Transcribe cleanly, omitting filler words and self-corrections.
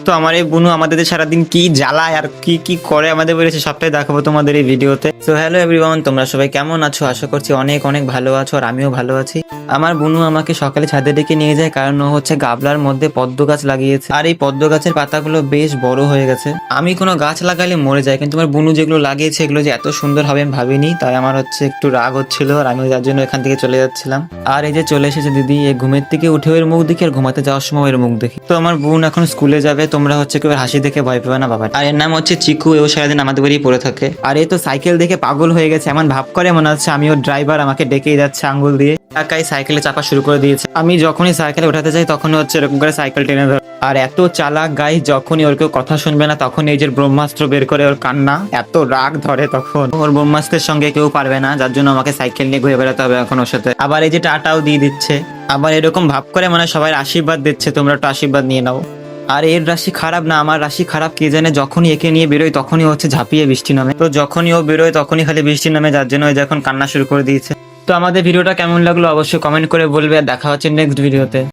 তো আমার এই বুনু আমাদের সারাদিন কি জ্বালায় আর কি কি করে আমাদের বলেছে সবটাই দেখাবো তোমাদের এই ভিডিওতে। তো হ্যালো এভরিওয়ান, তোমরা সবাই কেমন আছো? আশা করছি অনেক অনেক ভালো আছো আর আমিও ভালো আছি। আমার বুনু আমাকে সকালে ছাদে ডেকে নিয়ে যায়, কারণ ও হচ্ছে গাবলার মধ্যে পদ্ম গাছ লাগিয়েছে আর এই পদ্ম গাছের পাতাগুলো বেশ বড় হয়ে গেছে। আমি কোনো গাছ লাগালে মরে যায়, কিন্তু আমার বুনু যেগুলো লাগিয়েছে এগুলো যে এত সুন্দর হবে আমি ভাবিনি, তাই আমার হচ্ছে একটু রাগ হচ্ছিল আর আমি যার জন্য এখান থেকে চলে যাচ্ছিলাম। আর এই যে চলে এসেছে দিদি, এই ঘুমের থেকে উঠে ওর মুখ দেখি আর ঘুমাতে যাওয়ার সময় ওর মুখ দেখি। তো আমার বোন এখন স্কুলে যাবে, তোমরা হচ্ছে কেউ হাসি দেখে ভয় পাবে না বাবা। আর এর নাম হচ্ছে চিকু, ও সারাদিন আমাদের বাড়ি পড়ে থাকে। আর এই তো সাইকেল দেখে পাগল হয়ে গেছে, এমন ভাব করে মনে হচ্ছে আমি ওর ড্রাইভার, আমাকে ডেকেই যাচ্ছে আঙ্গুল দিয়ে। একাই সাইকেলে চাপা শুরু করে দিয়েছে। আমি যখনই সাইকেলে উঠাতে যাই তখনই হচ্ছে এরকম করে সাইকেল টেনে ধরে। আর এত চালাক গাই, যখনই ওর কেউ কথা শুনবে না তখন এই যে ব্রহ্মাস্ত্র বের করে ওর কান্না, এত রাগ ধরে তখন। ওর ব্রহ্মাস্ত্রের সঙ্গে কেউ পারবে না, যার জন্য আমাকে সাইকেল নিয়ে ঘুরে বেড়াতে হবে এখন ওর সাথে। আবার এই যে টাটাও দিয়ে দিচ্ছে, আবার এরকম ভাব করে মানে সবাই আশীর্বাদ দিচ্ছে, তোমরা একটু আশীর্বাদ নিয়ে নাও। আর এর রাশি খারাপ না, আমার রাশি খারাপ কে জানে, যখনই একে নিয়ে বেরোয় তখনই হচ্ছে ঝাঁপিয়ে বৃষ্টি নামে। তো যখনই ও বেরোয় তখনই খালি বৃষ্টি নামে, যার জন্য ও যখন কান্না শুরু করে দিয়েছে। তো আমাদের ভিডিওটা কেমন লাগলো অবশ্যই কমেন্ট করে বলবে, আর দেখা হচ্ছে নেক্সট ভিডিওতে।